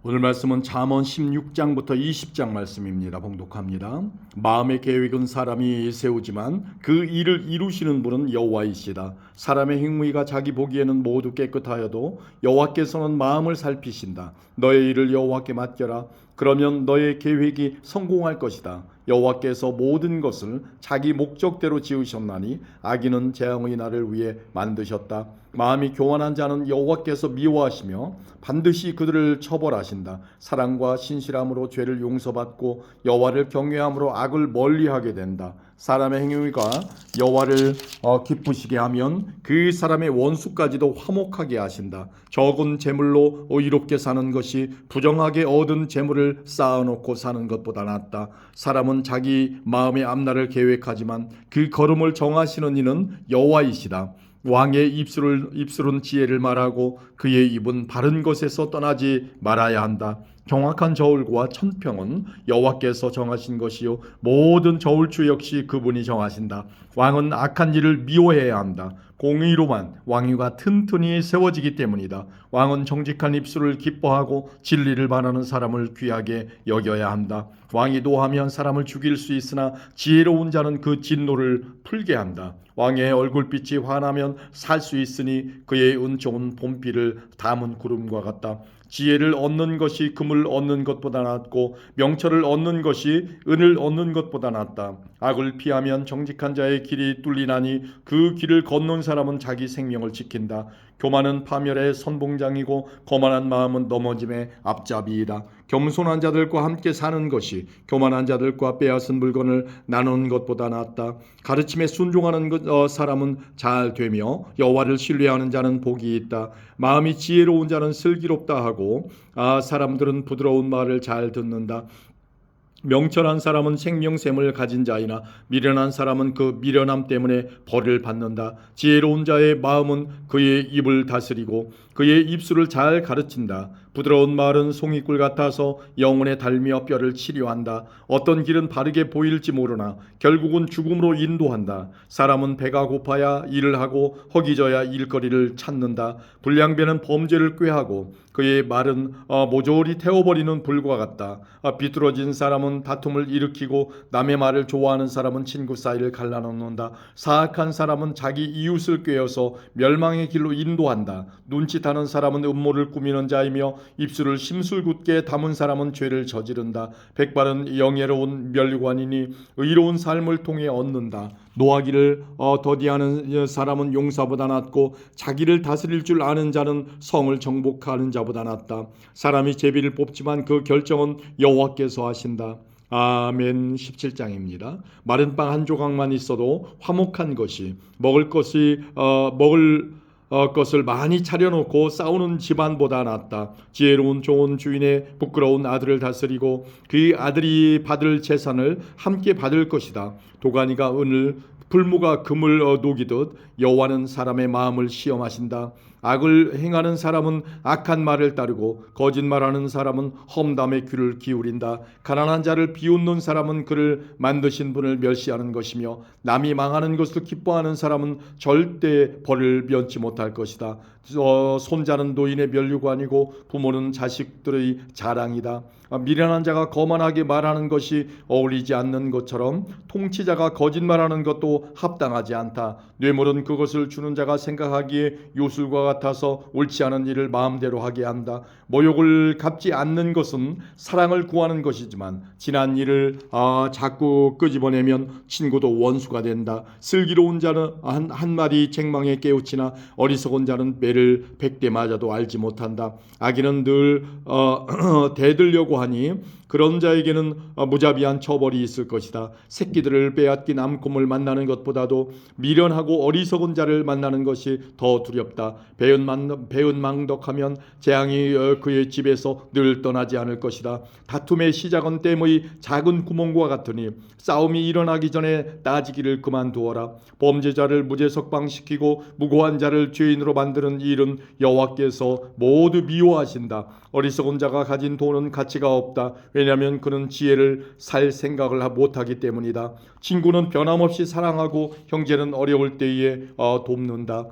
오늘 말씀은 잠언 16장부터 20장 말씀입니다. 봉독합니다. 마음의 계획은 사람이 세우지만 그 일을 이루시는 분은 여호와이시다. 사람의 행위가 자기 보기에는 모두 깨끗하여도 여호와께서는 마음을 살피신다. 너의 일을 여호와께 맡겨라. 그러면 너의 계획이 성공할 것이다. 여호와께서 모든 것을 자기 목적대로 지으셨나니 악인은 재앙의 날을 위해 만드셨다. 마음이 교만한 자는 여호와께서 미워하시며 반드시 그들을 처벌하신다. 사랑과 신실함으로 죄를 용서받고 여호와를 경외함으로 악을 멀리하게 된다. 사람의 행위가 여호와를 기쁘시게 하면 그 사람의 원수까지도 화목하게 하신다. 적은 재물로 의롭게 사는 것이 부정하게 얻은 재물을 쌓아놓고 사는 것보다 낫다. 사람은 자기 마음의 앞날을 계획하지만 그 걸음을 정하시는 이는 여호와이시다. 왕의 입술은 지혜를 말하고 그의 입은 바른 것에서 떠나지 말아야 한다. 정확한 저울과 천평은 여호와께서 정하신 것이요 모든 저울추 역시 그분이 정하신다. 왕은 악한 일을 미워해야 한다. 공의로만 왕위가 튼튼히 세워지기 때문이다. 왕은 정직한 입술을 기뻐하고 진리를 바라는 사람을 귀하게 여겨야 한다. 왕이 노하면 사람을 죽일 수 있으나 지혜로운 자는 그 진노를 풀게 한다. 왕의 얼굴빛이 환하면 살 수 있으니 그의 은총은 봄비를 담은 구름과 같다. 지혜를 얻는 것이 금을 얻는 것보다 낫고 명철을 얻는 것이 은을 얻는 것보다 낫다. 악을 피하면 정직한 자의 길이 뚫리나니 그 길을 걷는 사람은 자기 생명을 지킨다. 교만은 파멸의 선봉장이고 거만한 마음은 넘어짐의 앞잡이이다. 겸손한 자들과 함께 사는 것이 교만한 자들과 빼앗은 물건을 나누는 것보다 낫다. 가르침에 순종하는 사람은 잘 되며 여호와를 신뢰하는 자는 복이 있다. 마음이 지혜로운 자는 슬기롭다 하고 사람들은 부드러운 말을 잘 듣는다. 명철한 사람은 생명샘을 가진 자이나 미련한 사람은 그 미련함 때문에 벌을 받는다. 지혜로운 자의 마음은 그의 입을 다스리고 그의 입술을 잘 가르친다. 부드러운 말은 송이꿀 같아서 영혼에 달며 뼈를 치료한다. 어떤 길은 바르게 보일지 모르나 결국은 죽음으로 인도한다. 사람은 배가 고파야 일을 하고 허기져야 일거리를 찾는다. 불량배는 범죄를 꾀하고 그의 말은 모조리 태워버리는 불과 같다. 비뚤어진 사람은 다툼을 일으키고 남의 말을 좋아하는 사람은 친구 사이를 갈라놓는다. 사악한 사람은 자기 이웃을 꾀어서 멸망의 길로 인도한다. 눈짓하는 사람은 음모를 꾸미는 자이며 입술을 심술궂게 담은 사람은 죄를 저지른다. 백발은 영예로운 멸관이니 의로운 삶을 통해 얻는다. 노하기를 더디하는 사람은 용사보다 낫고 자기를 다스릴 줄 아는 자는 성을 정복하는 자보다 낫다. 사람이 제비를 뽑지만 그 결정은 여호와께서 하신다. 아멘. 17장입니다. 마른 빵 한 조각만 있어도 화목한 것이 먹을 것을 많이 차려놓고 싸우는 집안보다 낫다. 지혜로운 종은 주인의 부끄러운 아들을 다스리고 그 아들이 받을 재산을 함께 받을 것이다. 도가니가 은을 풀무가 금을 녹이듯 여호와는 사람의 마음을 시험하신다. 악을 행하는 사람은 악한 말을 따르고 거짓말하는 사람은 험담에 귀를 기울인다. 가난한 자를 비웃는 사람은 그를 만드신 분을 멸시하는 것이며 남이 망하는 것을 기뻐하는 사람은 절대 벌을 면치 못할 것이다. 손자는 노인의 면류관이고 부모는 자식들의 자랑이다. 미련한 자가 거만하게 말하는 것이 어울리지 않는 것처럼 통치자가 거짓말하는 것도 합당하지 않다. 뇌물은 그것을 주는 자가 생각하기에 요술과 같아서 옳지 않은 일을 마음대로 하게 한다. 모욕을 갚지 않는 것은 사랑을 구하는 것이지만 지난 일을 자꾸 끄집어내면 친구도 원수가 된다. 슬기로운 자는 한 마디 책망에 깨우치나 어리석은 자는 매를 100대 맞아도 알지 못한다. 악인은 늘 대들려고 하니 그런 자에게는 무자비한 처벌이 있을 것이다. 새끼들을 빼앗긴 암곰을 만나는 것보다도 미련하고 어리석은 자를 만나는 것이 더 두렵다. 배은 망덕하면 재앙이 그의 집에서 늘 떠나지 않을 것이다. 다툼의 시작은 댐의 작은 구멍과 같으니 싸움이 일어나기 전에 따지기를 그만두어라. 범죄자를 무죄석방시키고 무고한 자를 죄인으로 만드는 일은 여호와께서 모두 미워하신다. 어리석은 자가 가진 돈은 가치가 없다. 왜냐하면 그는 지혜를 살 생각을 못하기 때문이다. 친구는 변함없이 사랑하고 형제는 어려울 때에 돕는다.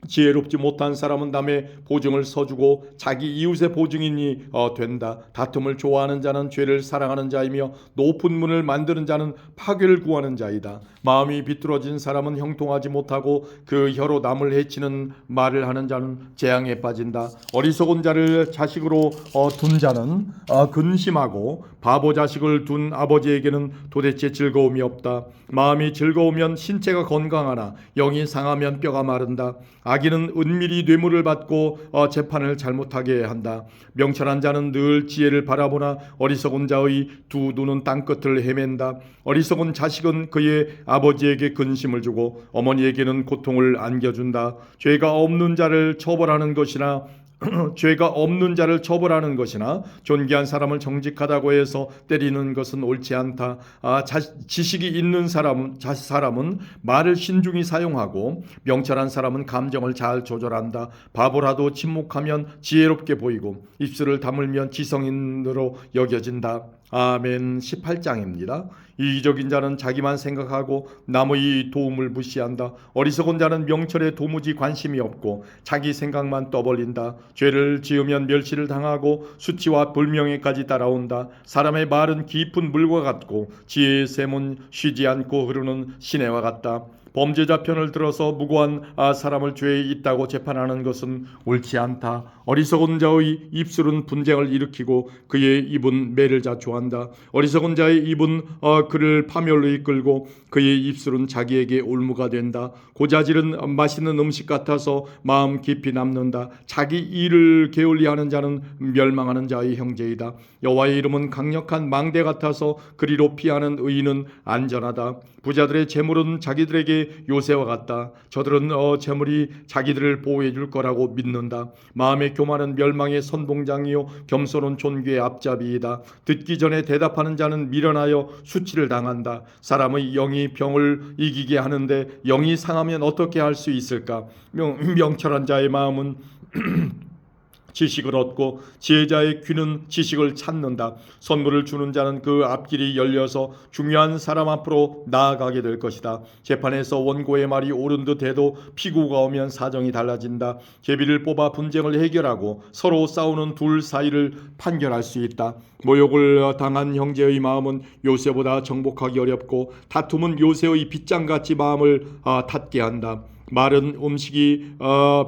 지혜롭지 못한 사람은 남의 보증을 서주고 자기 이웃의 보증인이 된다. 다툼을 좋아하는 자는 죄를 사랑하는 자이며 높은 문을 만드는 자는 파괴를 구하는 자이다. 마음이 비뚤어진 사람은 형통하지 못하고 그 혀로 남을 해치는 말을 하는 자는 재앙에 빠진다. 어리석은 자를 자식으로 둔 자는 근심하고 바보 자식을 둔 아버지에게는 도대체 즐거움이 없다. 마음이 즐거우면 신체가 건강하나 영이 상하면 뼈가 마른다. 악인은 은밀히 뇌물을 받고 재판을 잘못하게 한다. 명철한 자는 늘 지혜를 바라보나 어리석은 자의 두 눈은 땅끝을 헤맨다. 어리석은 자식은 그의 아버지에게 근심을 주고 어머니에게는 고통을 안겨준다. 죄가 없는 자를 처벌하는 것이나 존귀한 사람을 정직하다고 해서 때리는 것은 옳지 않다. 지식이 있는 사람은 말을 신중히 사용하고 명철한 사람은 감정을 잘 조절한다. 바보라도 침묵하면 지혜롭게 보이고 입술을 다물면 지성인으로 여겨진다. 아멘. 18장입니다. 이기적인 자는 자기만 생각하고 남의 도움을 무시한다. 어리석은 자는 명철에 도무지 관심이 없고 자기 생각만 떠벌린다. 죄를 지으면 멸시를 당하고 수치와 불명예까지 따라온다. 사람의 말은 깊은 물과 같고 지혜의 샘은 쉬지 않고 흐르는 시내와 같다. 범죄자 편을 들어서 무고한 사람을 죄에 있다고 재판하는 것은 옳지 않다. 어리석은 자의 입술은 분쟁을 일으키고 그의 입은 매를 자초한다. 어리석은 자의 입은 그를 파멸로 이끌고 그의 입술은 자기에게 올무가 된다. 고자질은 맛있는 음식 같아서 마음 깊이 남는다. 자기 일을 게을리하는 자는 멸망하는 자의 형제이다. 여호와의 이름은 강력한 망대 같아서 그리로 피하는 의인은 안전하다. 부자들의 재물은 자기들에게 요새와 같다. 저들은 재물이 자기들을 보호해 줄 거라고 믿는다. 마음의 교만은 멸망의 선봉장이요 겸손은 존귀의 앞잡이이다. 듣기 전에 대답하는 자는 미련하여 수치를 당한다. 사람의 영이 병을 이기게 하는데 영이 상하면 어떻게 할 수 있을까? 명철한 자의 마음은 지식을 얻고 지혜자의 귀는 지식을 찾는다. 선물을 주는 자는 그 앞길이 열려서 중요한 사람 앞으로 나아가게 될 것이다. 재판에서 원고의 말이 옳은 듯 해도 피고가 오면 사정이 달라진다. 제비를 뽑아 분쟁을 해결하고 서로 싸우는 둘 사이를 판결할 수 있다. 모욕을 당한 형제의 마음은 요새보다 정복하기 어렵고 다툼은 요새의 빗장같이 마음을 닫게 한다. 말은 음식이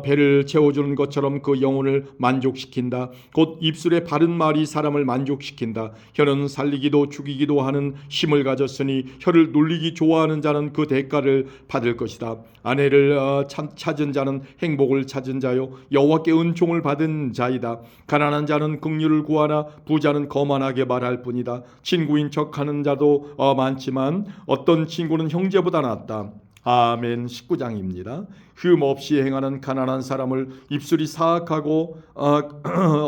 배를 채워주는 것처럼 그 영혼을 만족시킨다. 곧 입술에 바른 말이 사람을 만족시킨다. 혀는 살리기도 죽이기도 하는 힘을 가졌으니 혀를 놀리기 좋아하는 자는 그 대가를 받을 것이다. 아내를 찾은 자는 행복을 찾은 자요 여호와께 은총을 받은 자이다. 가난한 자는 긍휼을 구하나 부자는 거만하게 말할 뿐이다. 친구인 척하는 자도 많지만 어떤 친구는 형제보다 낫다. 아멘. 19장입니다. 흠 없이 행하는 가난한 사람을 입술이 사악하고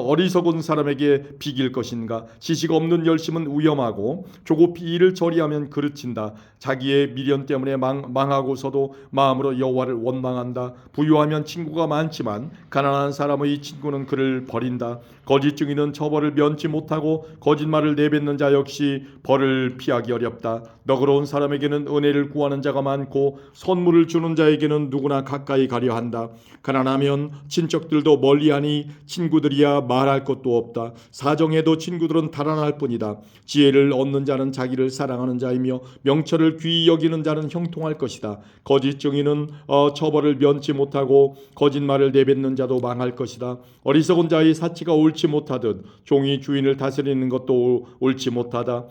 어리석은 사람에게 비길 것인가? 지식 없는 열심은 위험하고 조급히 이를 저리하면 그르친다. 자기의 미련 때문에 망하고서도 마음으로 여호와를 원망한다. 부유하면 친구가 많지만 가난한 사람의 친구는 그를 버린다. 거짓 증인은 처벌을 면치 못하고 거짓말을 내뱉는 자 역시 벌을 피하기 어렵다. 너그러운 사람에게는 은혜를 구하는 자가 많고 선물을 주는 자에게는 누구나 가까이 가려 한다. 가난하면 친척들도 멀리하니 친구들이야 말할 것도 없다. 사정해도 친구들은 달아날 뿐이다. 지혜를 얻는 자는 자기를 사랑하는 자이며 명철을 귀히 여기는 자는 형통할 것이다. 거짓 증인은 처벌을 면치 못하고 거짓말을 내뱉는 자도 망할 것이다. 어리석은 자의 사치가 옳지 못하듯 종이 주인을 다스리는 것도 옳지 못하다.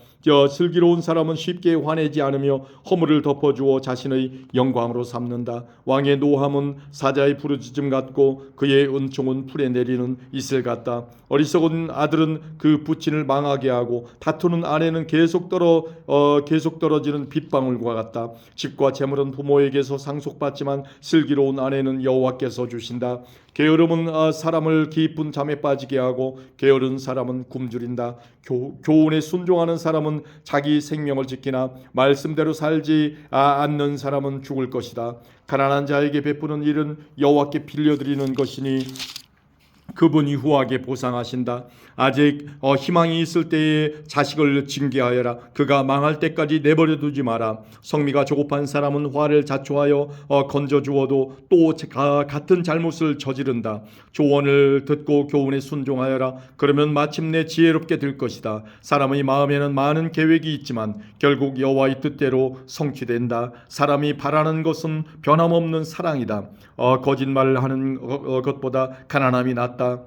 슬기로운 사람은 쉽게 화내지 않으며 허물을 덮어주어 자신의 영광으로 삼는다. 왕의 노함은 사자의 부르짖음 같고 그의 은총은 풀에 내리는 이슬 같다. 어리석은 아들은 그 부친을 망하게 하고 다투는 아내는 계속 떨어지는 빗방울과 같다. 집과 재물은 부모에게서 상속받지만 슬기로운 아내는 여호와께서 주신다. 게으름은 사람을 깊은 잠에 빠지게 하고 게으른 사람은 굶주린다. 교훈에 순종하는 사람은 자기 생명을 지키나 말씀대로 살지 않는 사람은 죽을 것이다. 가난한 자에게 베푸는 일은 여호와께 빌려드리는 것이니 그분이 후하게 보상하신다. 아직 희망이 있을 때에 자식을 징계하여라. 그가 망할 때까지 내버려 두지 마라. 성미가 조급한 사람은 화를 자초하여 건져주어도 또 같은 잘못을 저지른다. 조언을 듣고 교훈에 순종하여라. 그러면 마침내 지혜롭게 될 것이다. 사람의 마음에는 많은 계획이 있지만 결국 여호와의 뜻대로 성취된다. 사람이 바라는 것은 변함없는 사랑이다. 거짓말을 하는 것보다 가난함이 낫다.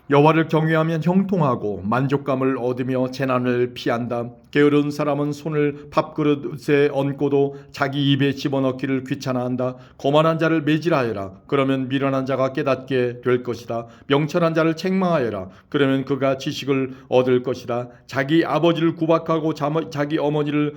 여호와를 경외하면 형통하고 만족감을 얻으며 재난을 피한다. 게으른 사람은 손을 밥그릇에 얹고도 자기 입에 집어넣기를 귀찮아한다. 거만한 자를 매질하여라. 그러면 미련한 자가 깨닫게 될 것이다. 명철한 자를 책망하여라. 그러면 그가 지식을 얻을 것이다. 자기 아버지를 구박하고 자기 어머니를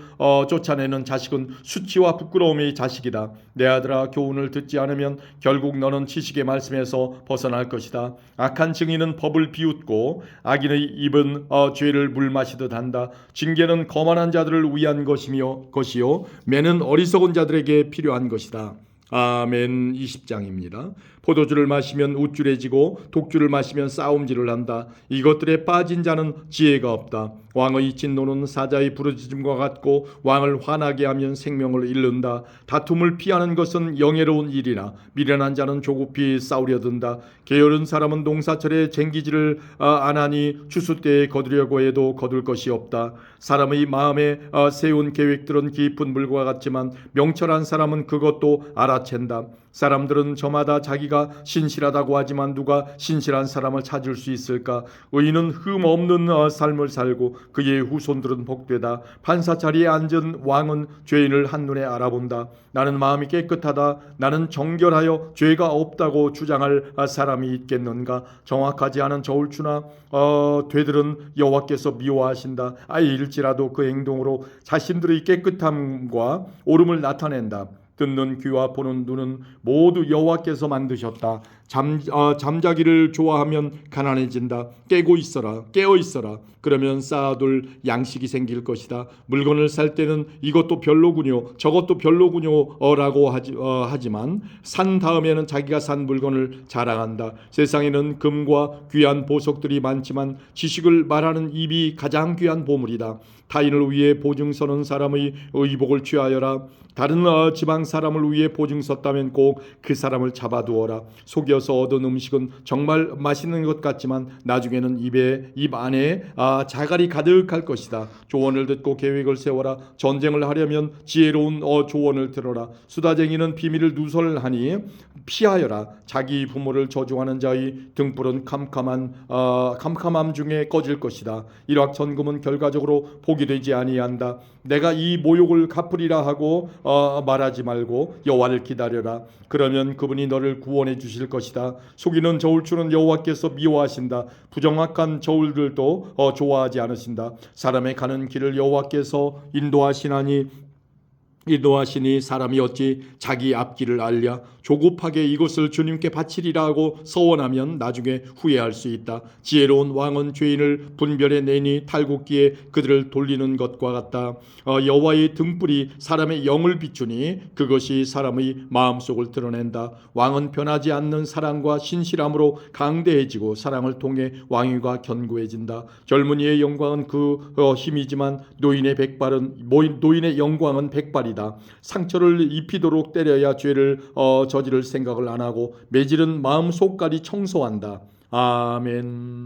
쫓아내는 자식은 수치와 부끄러움의 자식이다. 내 아들아, 교훈을 듣지 않으면 결국 너는 지식의 말씀에서 벗어날 것이다. 악한 증인은 법을 비웃고 악인의 입은 죄를 물 마시듯 한다. 징계는 거만한 자들을 위한 것이요 매는 어리석은 자들에게 필요한 것이다. 아멘. 20장입니다. 포도주를 마시면 우쭐해지고 독주를 마시면 싸움질을 한다. 이것들에 빠진 자는 지혜가 없다. 왕의 진노는 사자의 부르짖음과 같고 왕을 화나게 하면 생명을 잃는다. 다툼을 피하는 것은 영예로운 일이나 미련한 자는 조급히 싸우려 든다. 게으른 사람은 농사철에 쟁기질을 안 하니 추수 때에 거두려고 해도 거둘 것이 없다. 사람의 마음에 세운 계획들은 깊은 물과 같지만 명철한 사람은 그것도 알아챈다. 사람들은 저마다 자기가 신실하다고 하지만 누가 신실한 사람을 찾을 수 있을까? 의인은 흠 없는 삶을 살고 그의 후손들은 복되다. 판사 자리에 앉은 왕은 죄인을 한눈에 알아본다. 나는 마음이 깨끗하다. 나는 정결하여 죄가 없다고 주장할 사람이 있겠는가? 정확하지 않은 저울추나 되들은 여호와께서 미워하신다. 아일지라도 그 행동으로 자신들의 깨끗함과 옳음을 나타낸다. 듣는 귀와 보는 눈은 모두 여호와께서 만드셨다. 잠자기를 좋아하면 가난해진다. 깨고 있어라. 깨어 있어라. 그러면 쌓아둘 양식이 생길 것이다. 물건을 살 때는 이것도 별로군요, 저것도 별로군요 라고 하지만 산 다음에는 자기가 산 물건을 자랑한다. 세상에는 금과 귀한 보석들이 많지만 지식을 말하는 입이 가장 귀한 보물이다. 타인을 위해 보증 서는 사람의 의복을 취하여라. 다른 지방 사람을 위해 보증 섰다면 꼭 그 사람을 잡아두어라. 속여서 얻은 음식은 정말 맛있는 것 같지만 나중에는 입 안에 자갈이 가득할 것이다. 조언을 듣고 계획을 세워라. 전쟁을 하려면 지혜로운 조언을 들어라. 수다쟁이는 비밀을 누설하니 피하여라. 자기 부모를 저주하는 자의 등불은 캄캄함 중에 꺼질 것이다. 일확천금은 결과적으로 복이 되지 아니한다. 내가 이 모욕을 갚으리라 하고 말하지 말고 여호와를 기다려라. 그러면 그분이 너를 구원해 주실 것이다. 속이는 저울추는 여호와께서 미워하신다. 부정확한 저울들도 좋아하지 않으신다. 사람의 가는 길을 여호와께서 인도하시니 사람이 어찌 자기 앞길을 알랴. 조급하게 이것을 주님께 바치리라 하고 서원하면 나중에 후회할 수 있다. 지혜로운 왕은 죄인을 분별해 내니 탈곡기에 그들을 돌리는 것과 같다. 여호와의 등불이 사람의 영을 비추니 그것이 사람의 마음속을 드러낸다. 왕은 변하지 않는 사랑과 신실함으로 강대해지고 사랑을 통해 왕위가 견고해진다. 젊은이의 영광은 그 힘이지만 노인의 영광은 백발이다. 상처를 입히도록 때려야 죄를 저지를 생각을 안 하고 매질은 마음 속까지 청소한다. 아멘.